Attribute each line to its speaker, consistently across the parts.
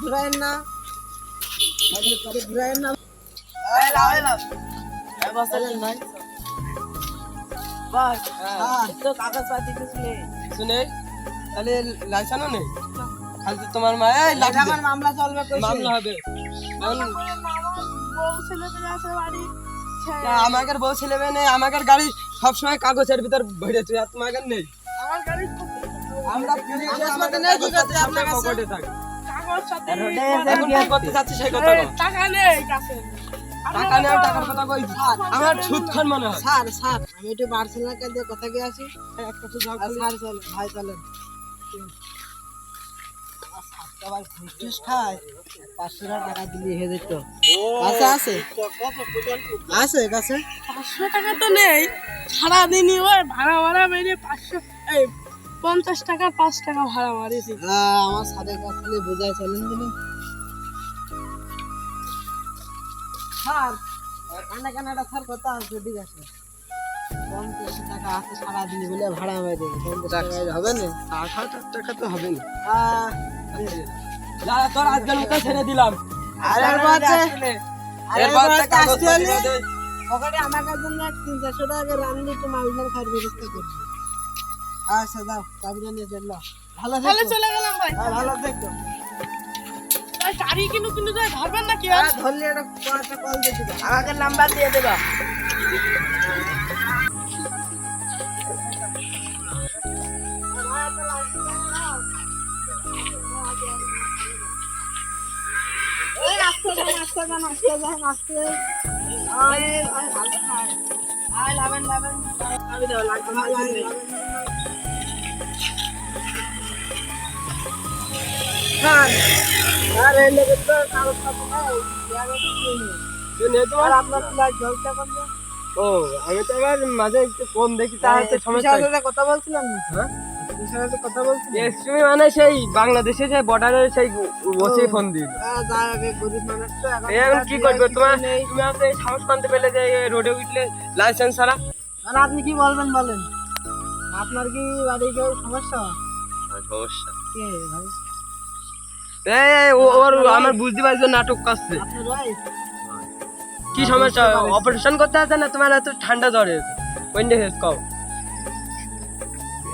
Speaker 1: ধরেন না
Speaker 2: শুনে তাহলে লাইসেন্সও নেই খালি তোমার মা
Speaker 1: মামলা চলবে
Speaker 2: মামলা হবে আমাদের বউ ছেলে মেয়ে নেই আমাদের গাড়ি সবসময় কাগজের ভিতর ভরেছে আর তোমাদের নেই আমরা পকেটে থাকি এখন কি করতে চাচ্ছি সেই কথা
Speaker 3: টাকা নেই কাছে
Speaker 2: টাকা নেই টাকার কথা কই আমার সুদ খান মনে হয়
Speaker 1: স্যার আমি একটু বার্সেলোনাকে দিয়ে কথা কি আসি একটা তো যাও স্যার চলেন ভাই চলেন আবার ঘুষ খায় 500 টাকা দিলে হয়ে যেত আছে আছে কাছে
Speaker 3: 500 টাকা তো নেই সারাদিনই ওই ভাড়া মেরে 50 টাকা 5 টাকা ভাড়া মারিছি
Speaker 1: আমার সাথে কাছে বোঝায় চলেন দিন স্যার কানাডা স্যার কথা আছে ঠিক আছে 50 টাকা আছে সারাদিন বলে ভাড়া মেরে 50 টাকা হবে না
Speaker 2: 8,000 টাকা তো হবে না তোর আজকের মতো ছেড়ে দিলাম
Speaker 1: ওখানে আমাকে জন্য 300 টাকা রান্নি তো মাইনার খাওয়ার ব্যবস্থা করছি আচ্ছা দাও চাবিটা নিয়ে চললো ভালো
Speaker 3: চলে গেলাম ভাই
Speaker 1: ভালো দেখো
Speaker 3: গাড়ি কিন্তু ধরবেন না কি
Speaker 1: ধরলে একটা কল দিতে দাও
Speaker 3: আমাকে নাম্বার দিয়ে দেবা
Speaker 2: ও আমি তো আবার মাঝে একটু ফোন দেখি তাহলে সমস্যা
Speaker 1: কথা বলছিলাম কথা বলছিলাম
Speaker 2: তুমি মানে সেই বাংলাদেশে যে বর্ডারের সেই ওসি ফোন দিল
Speaker 1: গরিব মানুষ তো
Speaker 2: এখন কি করবে তুমি আমাকে সাহস করতে পেলে যে রোডে উঠলে লাইসেন্স ছাড়া
Speaker 1: আপনি কি বলবেন বলেন আপনার কি বাড়ি কেউ সমস্যা
Speaker 2: সমস্যা
Speaker 1: কে ভাই
Speaker 2: ওর আমার বুঝতে পারছি নাটক করছে
Speaker 1: আপনার ভাই
Speaker 2: কি সমস্যা অপারেশন করতে আছে না তোমার এত ঠান্ডা জ্বরে কোন দেশ কও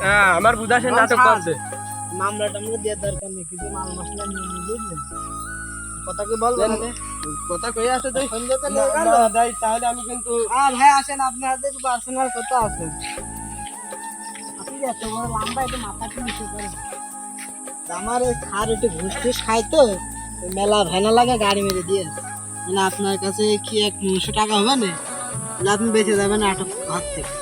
Speaker 2: হ্যাঁ আমার বুঝাছে নাটক করছে
Speaker 1: মামলাটা আমরা দেওয়ার দরকার নেই কিছু মাল মশলা নিয়ে বুঝলেন কথা কি বলবেন
Speaker 2: কথা কই আছে তুই
Speaker 1: সন্ধ্যেতে নিয়ে গেল
Speaker 2: দাই তাহলে আমি কিন্তু
Speaker 1: ভাই আসেন আপনাদের পার্সোনাল কথা আছে আপনি এত বড় লম্বা একটু মাথাটা নিচু করেন আমার ওই খার একটু ঘুষ টুস খাই তো মেলা ভেনা লাগে গাড়ি মেরে দিয়ে মানে আপনার কাছে কি 900 টাকা হবে না আপনি বেঁচে যাবেন আটক হাত থেকে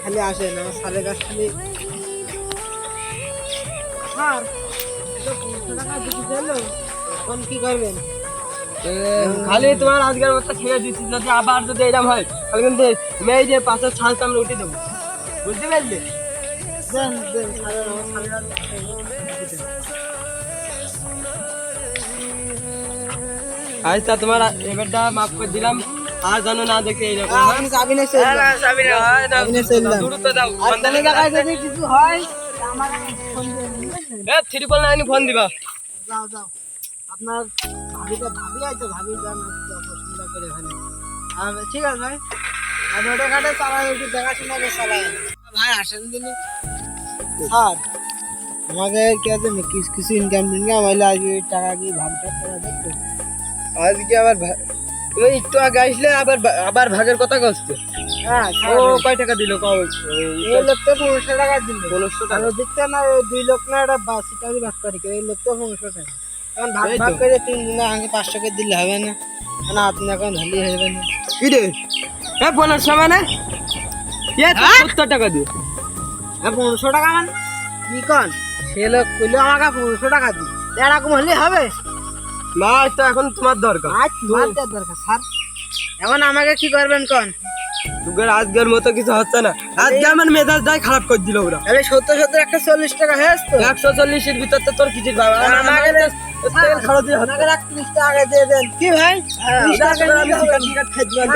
Speaker 1: খালি আসেন আমার সালের কাছ খালি স্যার 500 টাকা দিতে গেল এখন কি করবেন
Speaker 2: খালি তোমার আজকের মতো ছেড়ে দিচ্ছি যদি আবার যদি এরকম হয় তাহলে কিন্তু মেয়ে যে পাশের ছালটা আমরা উঠে দেবো বুঝতে পারলে
Speaker 1: দেন স্যারের আমার সালের
Speaker 2: আচ্ছা তোমার এবারটা মাফ করে দিলাম আর জানো না দেখে এইরকম
Speaker 1: আপনি চাবিনে চললাম কোনো জায়গায় যদি কিছু হয় আমাকে ফোন দিয়ে
Speaker 2: ট্রিপল 9 ফোন দিবা
Speaker 1: যাও আপনার ভাবি আছে ভাবি যান পছন্দ করে ভাই ঠিক আছে ভাই আমি ওটা ঘাটে চালাই একটু দেখাশোনা করে চালাই ভাই আসেন দিন স্যার আমাকে কি আছে কিছু ইনকাম হইলে আজকে টাকা কি ভাগটা করা দেখতে
Speaker 2: আজকে আবার তুমি একটু আগে আসলে আবার ভাগের কথা কইছে
Speaker 1: হ্যাঁ
Speaker 2: ও কয় টাকা দিল কও
Speaker 1: এই লোকটা 1500 টাকা দিল
Speaker 2: 1500 টাকা
Speaker 1: দেখতে না 2 লোক না এটা বাসিটাই ভাগ করে এই লোকটা 1500 টাকা এখন ভাগ করে 3 দিনে আগে 500 করে দিলে হবে না না আপনি এখন ধলি হবে না
Speaker 2: কি রে 1500 মানে এ 70 টাকা দিও
Speaker 1: 1500 টাকা মানে কি কোন সে লোক কইলো আমাকে 1500 টাকা দি এরকম হলে হবে
Speaker 2: না তো এখন তোমার দরকার
Speaker 1: তোমার দরকার স্যার এখন আমাকে কি করবেন কোন
Speaker 2: তোর আজকের মতো কিছু হচ্ছে না আজকে আমার মেজাজটাই খারাপ করে দিল ওরা
Speaker 1: তাহলে 70 একটা 40 টাকা হয়েছে তো
Speaker 2: 140 এর ভিতর তো তোর কিছু বাবা
Speaker 1: আমাকে
Speaker 2: তেল খরচ দিয়ে
Speaker 1: আমাকে 30 টাকা আগে দিয়ে দেন কি ভাই 30 টাকা আমি টিকিট খাই দিলাম